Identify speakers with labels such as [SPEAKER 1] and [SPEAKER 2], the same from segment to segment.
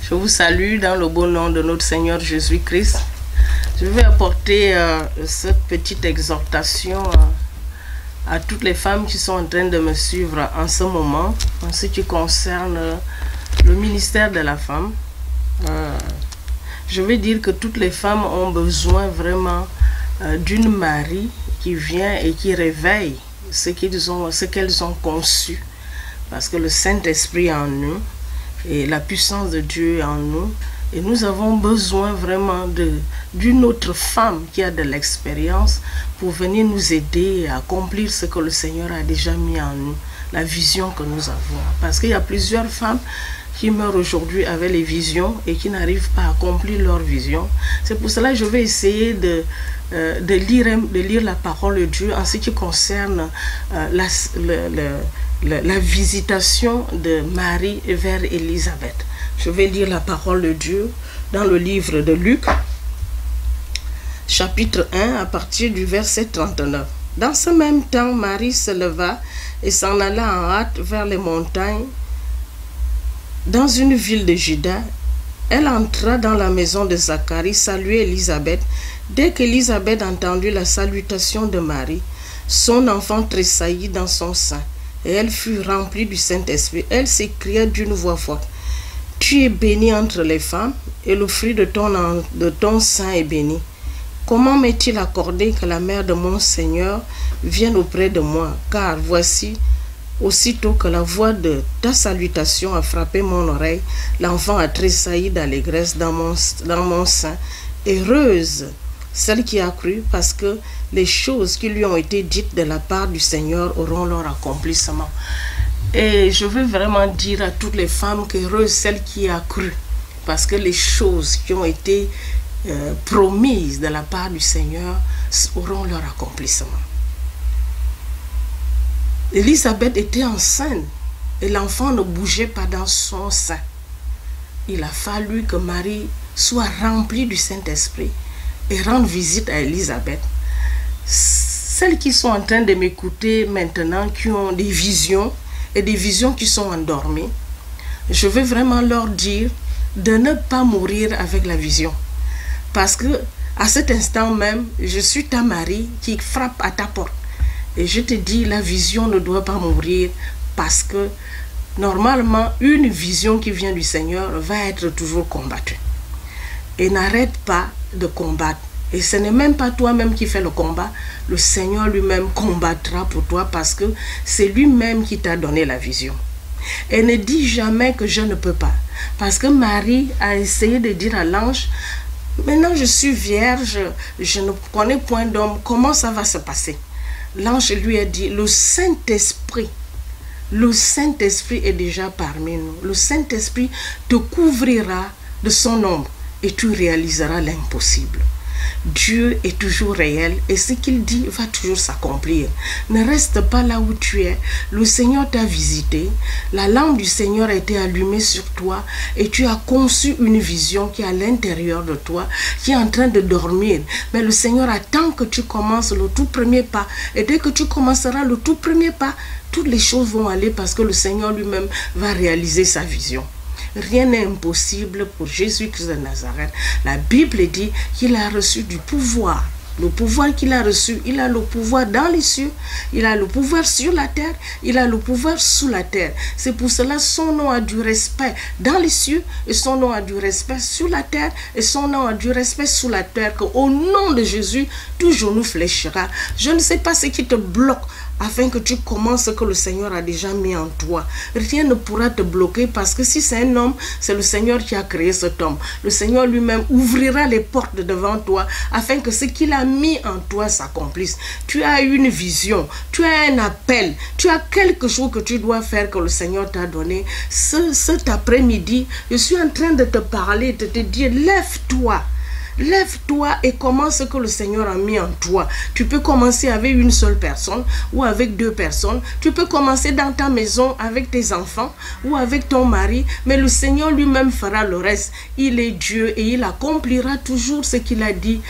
[SPEAKER 1] Je vous salue dans le beau nom de notre Seigneur Jésus-Christ. Je vais apporter cette petite exhortation à toutes les femmes qui sont en train de me suivre en ce moment, en ce qui concerne le ministère de la femme. Je vais dire que toutes les femmes ont besoin vraiment d'une Marie qui vient et qui réveille ce qu'elles ont conçu. Parce que le Saint-Esprit est en nous et la puissance de Dieu est en nous. Et nous avons besoin vraiment d'une autre femme qui a de l'expérience pour venir nous aider à accomplir ce que le Seigneur a déjà mis en nous, la vision que nous avons. Parce qu'il y a plusieurs femmes qui meurent aujourd'hui avec les visions et qui n'arrivent pas à accomplir leur vision. C'est pour cela que je vais essayer de lire la parole de Dieu en ce qui concerne la visitation de Marie vers Élisabeth. Je vais lire la parole de Dieu dans le livre de Luc, chapitre 1, à partir du verset 39. Dans ce même temps, Marie se leva et s'en alla en hâte vers les montagnes, dans une ville de Juda. Elle entra dans la maison de Zacharie, salua Élisabeth. Dès qu'Élisabeth entendit la salutation de Marie, son enfant tressaillit dans son sein, et elle fut remplie du Saint-Esprit. Elle s'écria d'une voix forte: Tu es bénie entre les femmes, et le fruit de ton sein est béni. Comment m'est-il accordé que la mère de mon Seigneur vienne auprès de moi? Car voici, aussitôt que la voix de ta salutation a frappé mon oreille, l'enfant a tressailli d'allégresse dans mon sein. Heureuse celle qui a cru, parce que les choses qui lui ont été dites de la part du Seigneur auront leur accomplissement. Et je veux vraiment dire à toutes les femmes qu'heureuse celle qui a cru, parce que les choses qui ont été promises de la part du Seigneur auront leur accomplissement. Élisabeth était enceinte et l'enfant ne bougeait pas dans son sein. Il a fallu que Marie soit remplie du Saint-Esprit et rendre visite à Élisabeth. Celles qui sont en train de m'écouter maintenant, qui ont des visions et des visions qui sont endormies, je veux vraiment leur dire de ne pas mourir avec la vision. Parce que à cet instant même, je suis ta Marie qui frappe à ta porte. Et je te dis, la vision ne doit pas mourir, parce que normalement, une vision qui vient du Seigneur va être toujours combattue. Et n'arrête pas de combattre. Et ce n'est même pas toi-même qui fais le combat. Le Seigneur lui-même combattra pour toi, parce que c'est lui-même qui t'a donné la vision. Et ne dis jamais que je ne peux pas. Parce que Marie a essayé de dire à l'ange: maintenant je suis vierge, je ne connais point d'homme, comment ça va se passer? L'ange lui a dit: le Saint-Esprit est déjà parmi nous. Le Saint-Esprit te couvrira de son ombre et tu réaliseras l'impossible. Dieu est toujours réel et ce qu'il dit va toujours s'accomplir. Ne reste pas là où tu es. Le Seigneur t'a visité, la lampe du Seigneur a été allumée sur toi et tu as conçu une vision qui est à l'intérieur de toi, qui est en train de dormir. Mais le Seigneur attend que tu commences le tout premier pas, et dès que tu commenceras le tout premier pas, toutes les choses vont aller, parce que le Seigneur lui-même va réaliser sa vision. Rien n'est impossible pour Jésus-Christ de Nazareth. La Bible dit qu'il a reçu du pouvoir. Le pouvoir qu'il a reçu, il a le pouvoir dans les cieux, il a le pouvoir sur la terre, il a le pouvoir sous la terre. C'est pour cela son nom a du respect dans les cieux, et son nom a du respect sur la terre, et son nom a du respect sous la terre, qu'au nom de Jésus, tout genou fléchira. Je ne sais pas ce qui te bloque afin que tu commences ce que le Seigneur a déjà mis en toi. Rien ne pourra te bloquer, parce que si c'est un homme, c'est le Seigneur qui a créé cet homme. Le Seigneur lui-même ouvrira les portes devant toi afin que ce qu'il a mis en toi s'accomplisse. Tu as une vision, tu as un appel, tu as quelque chose que tu dois faire, que le Seigneur t'a donné. Cet après-midi, je suis en train de te parler, de te dire: lève-toi. Lève-toi et commence ce que le Seigneur a mis en toi. Tu peux commencer avec une seule personne ou avec deux personnes. Tu peux commencer dans ta maison avec tes enfants ou avec ton mari. Mais le Seigneur lui-même fera le reste. Il est Dieu et il accomplira toujours ce qu'il a dit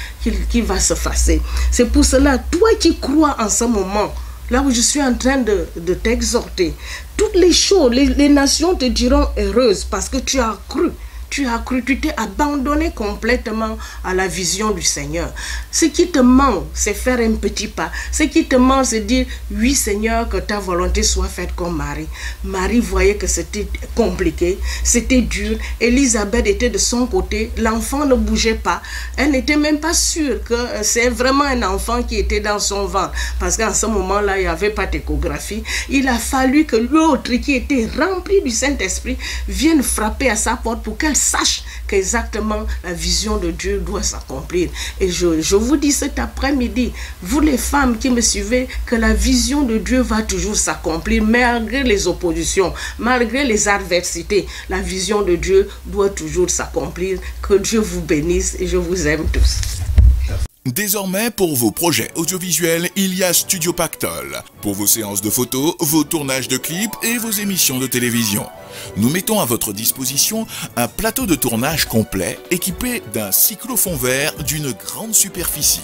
[SPEAKER 1] qu'il va se passer. C'est pour cela, toi qui crois en ce moment, là où je suis en train de t'exhorter, toutes les choses, les nations te diront heureuse, parce que tu as cru. tu as cru, tu t'es abandonné complètement à la vision du Seigneur. Ce qui te manque, c'est faire un petit pas. Ce qui te manque, c'est dire, oui Seigneur, que ta volonté soit faite comme Marie. Marie voyait que c'était compliqué, c'était dur. Élisabeth était de son côté, l'enfant ne bougeait pas. Elle n'était même pas sûre que c'est vraiment un enfant qui était dans son ventre. Parce qu'en ce moment-là, il n'y avait pas d'échographie. Il a fallu que l'autre qui était rempli du Saint-Esprit vienne frapper à sa porte pour qu'elle sache qu'exactement la vision de Dieu doit s'accomplir. Et je vous dis cet après-midi, vous les femmes qui me suivez, que la vision de Dieu va toujours s'accomplir malgré les oppositions, malgré les adversités. La vision de Dieu doit toujours s'accomplir. Que Dieu vous bénisse et je vous aime tous.
[SPEAKER 2] Désormais, pour vos projets audiovisuels, il y a Studio Pactol. Pour vos séances de photos, vos tournages de clips et vos émissions de télévision. Nous mettons à votre disposition un plateau de tournage complet équipé d'un cyclophone vert d'une grande superficie,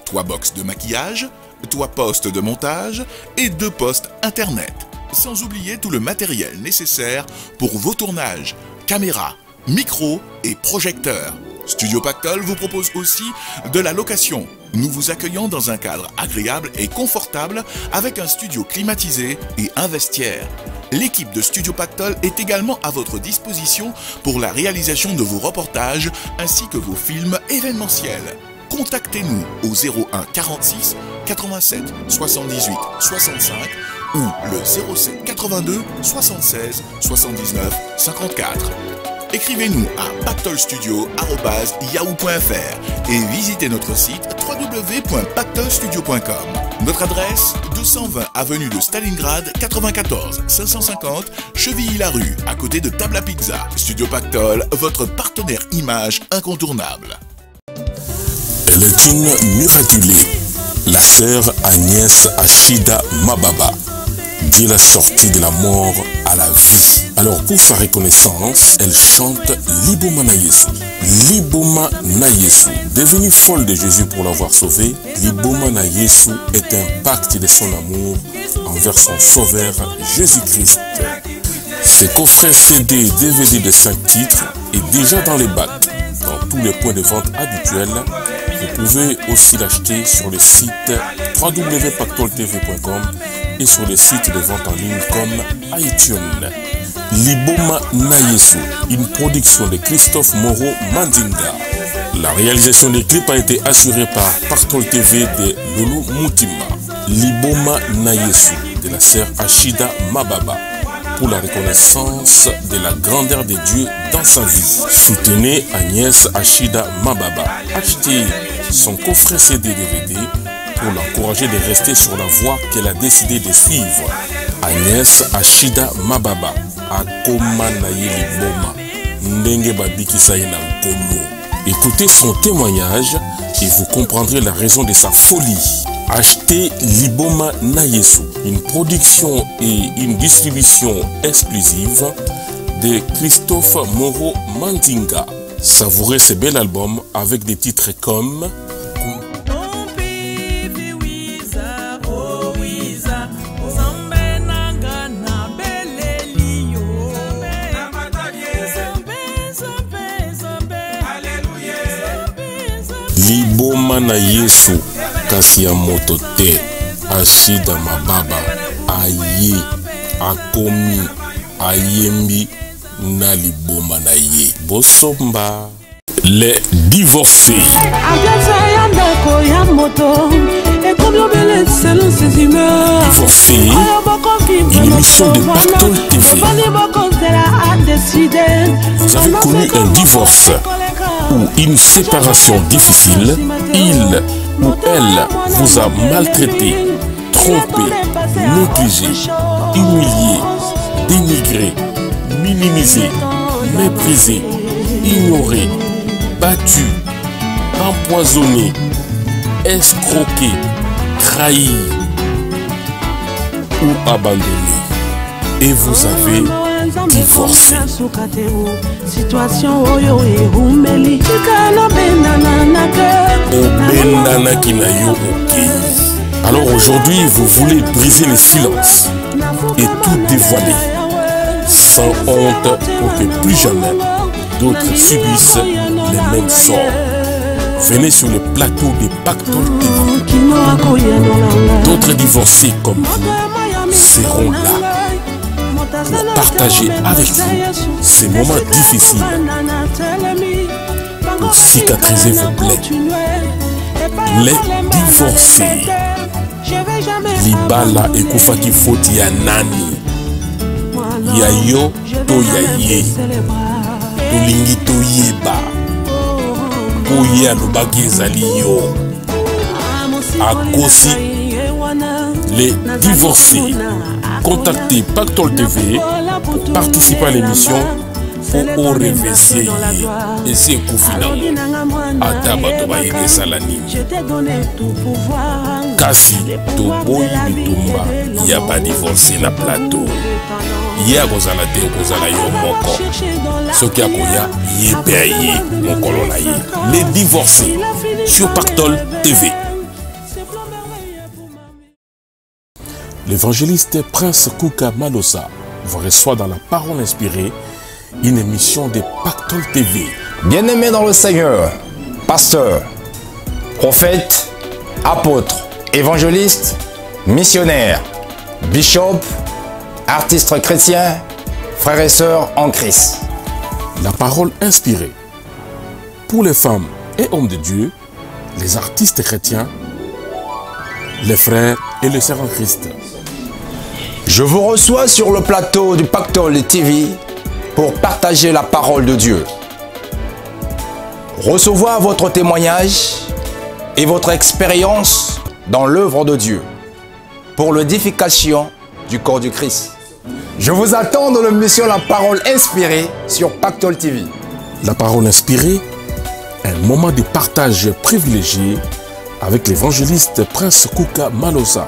[SPEAKER 2] 3 box de maquillage, 3 postes de montage et 2 postes internet. Sans oublier tout le matériel nécessaire pour vos tournages, caméras, micros et projecteurs. Studio Pactol vous propose aussi de la location. Nous vous accueillons dans un cadre agréable et confortable avec un studio climatisé et un vestiaire. L'équipe de Studio Pactol est également à votre disposition pour la réalisation de vos reportages ainsi que vos films événementiels. Contactez-nous au 01 46 87 78 65 ou le 07 82 76 79 54. Écrivez-nous à pactolstudio@yahoo.fr et visitez notre site www.pactolstudio.com. Notre adresse 220 avenue de Stalingrad 94 550 Chevilly-la-Rue, à côté de Table à Pizza. Studio Pactol, votre partenaire image incontournable.
[SPEAKER 3] Elle est une miraculée, la sœur Agnès Achida Mababa. Dieu l'a sortie de la mort à la vie. Alors pour sa reconnaissance, elle chante Liboma na Yesu. Liboma na Yesu. Devenue folle de Jésus pour l'avoir sauvée, Liboma na Yesu est un pacte de son amour envers son sauveur Jésus-Christ. Ce coffret CD et DVD de 5 titres est déjà dans les bacs, dans tous les points de vente habituels. Vous pouvez aussi l'acheter sur le site www.pactoltv.com et sur les sites de vente en ligne comme iTunes. Liboma na Yesu, une production de Christophe Moreau Mandinga. La réalisation des clips a été assurée par Pactol TV de Lulu Moutima. Liboma na Yesu de la sœur Achida Mababa, pour la reconnaissance de la grandeur de Dieu dans sa vie. Soutenez Agnès Achida Mababa. Achetez son coffret CD-DVD pour l'encourager de rester sur la voie qu'elle a décidé de suivre. Agnès Achida Mababa, Akoma na ye liboma, ndenge babikisa ye na nkolo. Écoutez son témoignage et vous comprendrez la raison de sa folie. Achetez Liboma na Yesu, une production et une distribution exclusive de Christophe Moreau Mandinga. Savourez ce bel album avec des titres comme Liboma na Yesu, kasi ya moto te. Achida Mababa aye, akomi, ayembi na liboma na ye. Bosomba. Les divorcés. Divorcés, une émission de Pactol TV. Vous avez connu un divorce ou une séparation difficile, il ou elle vous a maltraité, trompé, négligé, humilié, dénigré, minimisé, méprisé, ignoré, battu, empoisonné, escroqué, trahi ou abandonné. Et vous avez divorcé. Alors aujourd'hui, vous voulez briser le silence et tout dévoiler, sans honte, pour que plus jamais d'autres subissent les mêmes sorts. Venez sur le plateau de Pactole TV. D'autres divorcés comme vous seront là pour partager avec vous ces moments difficiles, pour cicatriser vos plaies. Les divorcés. Libala ekufaki foti ya nani? Ya yo to ya ye. Tolingi to yeba. Oye alobaki ezali yo. Akosi les divorcés. Contactez Pactole TV pour participer à l'émission pour reverser et c'est Koufina Ataba Toba et Salani Kasi Toboy Bitumba y'a pas divorcé na plateau y'a Kozala te Kozala yo moko ce qui a koya yé payé mon colonna yé les divorcés sur Pactole TV. L'évangéliste Prince Kouka Malosa vous reçoit dans la parole inspirée une émission de Pactole TV.
[SPEAKER 4] Bien-aimés dans le Seigneur, pasteurs, prophètes, apôtres, évangélistes, missionnaires, bishops, artistes chrétiens, frères et sœurs en Christ.
[SPEAKER 3] La parole inspirée pour les femmes et hommes de Dieu, les artistes chrétiens, les frères et les sœurs en Christ.
[SPEAKER 4] Je vous reçois sur le plateau du Pactole TV pour partager la parole de Dieu. Recevoir votre témoignage et votre expérience dans l'œuvre de Dieu pour l'édification du corps du Christ. Je vous attends dans l'émission La Parole Inspirée sur Pactole TV.
[SPEAKER 3] La Parole Inspirée, un moment de partage privilégié avec l'évangéliste Prince Kouka Malosa.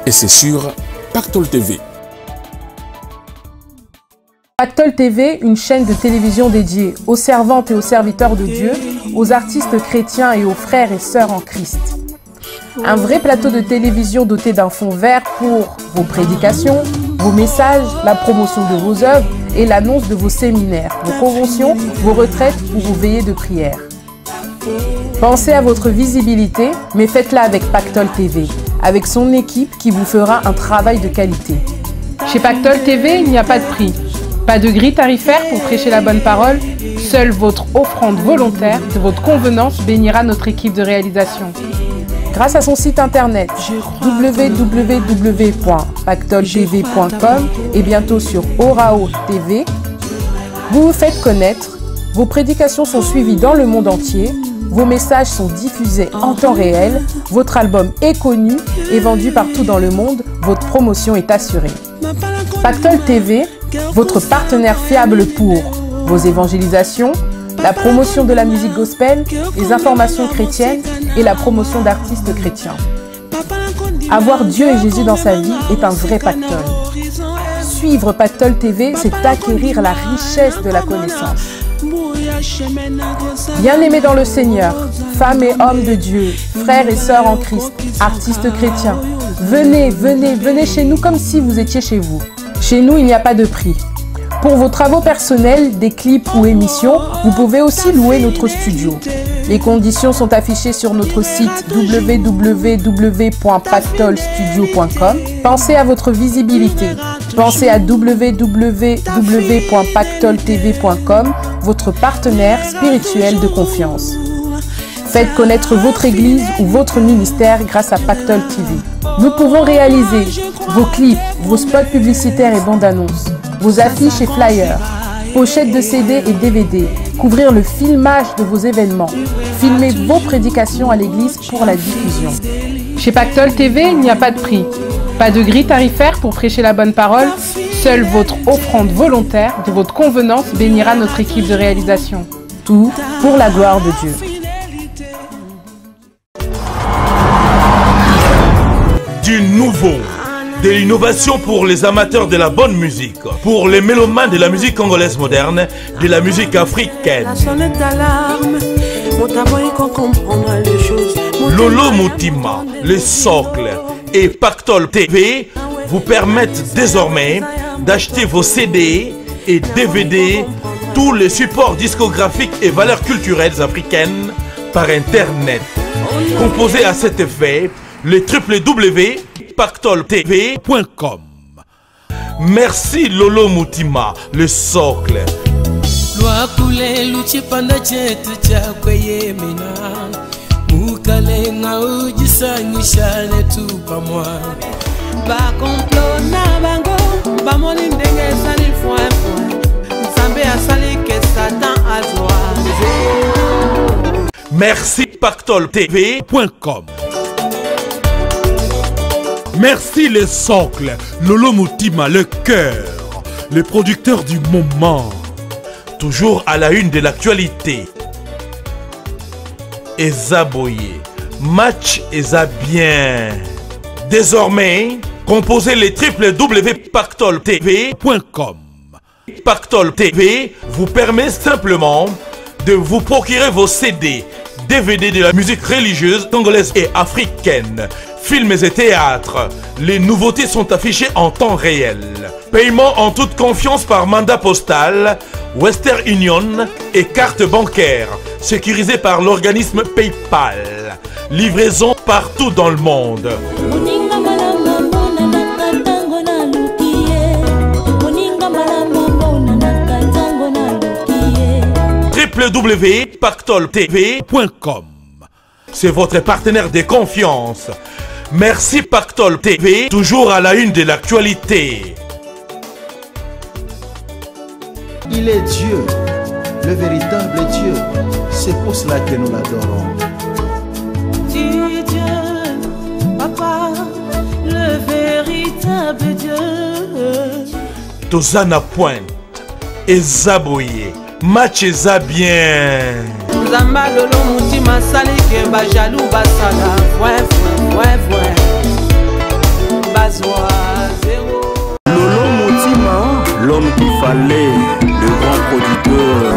[SPEAKER 3] Et c'est sur Pactole TV.
[SPEAKER 5] Pactole TV, une chaîne de télévision dédiée aux servantes et aux serviteurs de Dieu, aux artistes chrétiens et aux frères et sœurs en Christ. Un vrai plateau de télévision doté d'un fond vert pour vos prédications, vos messages, la promotion de vos œuvres et l'annonce de vos séminaires, vos conventions, vos retraites ou vos veillées de prière. Pensez à votre visibilité, mais faites-la avec Pactole TV, avec son équipe qui vous fera un travail de qualité. Chez Pactole TV, il n'y a pas de prix. Pas de grille tarifaire pour prêcher la bonne parole. Seule votre offrande volontaire de votre convenance bénira notre équipe de réalisation. Grâce à son site internet www.pactoletv.com et bientôt sur Orao TV, vous vous faites connaître, vos prédications sont suivies dans le monde entier, vos messages sont diffusés en temps réel, votre album est connu et vendu partout dans le monde, votre promotion est assurée. Pactole TV, votre partenaire fiable pour vos évangélisations, la promotion de la musique gospel, les informations chrétiennes et la promotion d'artistes chrétiens. Avoir Dieu et Jésus dans sa vie est un vrai pactole. Suivre Pactole TV, c'est acquérir la richesse de la connaissance. Bien-aimés dans le Seigneur, femmes et hommes de Dieu, frères et sœurs en Christ, artistes chrétiens, venez, venez, venez chez nous comme si vous étiez chez vous. Chez nous, il n'y a pas de prix. Pour vos travaux personnels, des clips ou émissions, vous pouvez aussi louer notre studio. Les conditions sont affichées sur notre site www.pactolestudio.com. Pensez à votre visibilité. Pensez à www.pactoletv.com, votre partenaire spirituel de confiance. Faites connaître votre église ou votre ministère grâce à Pactole TV. Nous pouvons réaliser vos clips, vos spots publicitaires et bandes annonces, vos affiches et flyers, pochettes de CD et DVD, couvrir le filmage de vos événements, filmer vos prédications à l'église pour la diffusion. Chez Pactole TV, il n'y a pas de prix. Pas de grille tarifaire pour prêcher la bonne parole. Seule votre offrande volontaire de votre convenance bénira notre équipe de réalisation. Tout pour la gloire de Dieu.
[SPEAKER 6] Du nouveau, de l'innovation pour les amateurs de la bonne musique, pour les mélomanes de la musique congolaise moderne, de la musique africaine. Lolo Moutima, le socle et Pactole TV vous permettent désormais d'acheter vos CD et DVD tous les supports discographiques et valeurs culturelles africaines par Internet. Composé à cet effet, le www.pactoltv.com. Merci Lolo Mutima, le socle. Merci pactoltv.com. Merci les socles, Lolo Mutima, le cœur, le producteur du moment. Toujours à la une de l'actualité. Ezaboye, match Eza bien. Désormais, composez les www.pactoltv.com. Pactol TV vous permet simplement de vous procurer vos CD, DVD de la musique religieuse congolaise et africaine, films et théâtres. Les nouveautés sont affichées en temps réel. Paiement en toute confiance par mandat postal, Western Union et carte bancaire, sécurisée par l'organisme PayPal. Livraison partout dans le monde. www.pactoltv.com. C'est votre partenaire de confiance. Merci Pactol TV, toujours à la une de l'actualité.
[SPEAKER 7] Il est Dieu, le véritable Dieu. C'est pour cela que nous l'adorons.
[SPEAKER 8] Dieu, Papa, le véritable Dieu.
[SPEAKER 6] Tozana Pointe, Ezaboye, match Eza bien.
[SPEAKER 8] Zamba Lolo Mutima Salike Bajalou Basala, ouais, Bazoa zéro.
[SPEAKER 9] Lolo Mutima, l'homme qu'il fallait, le grand producteur.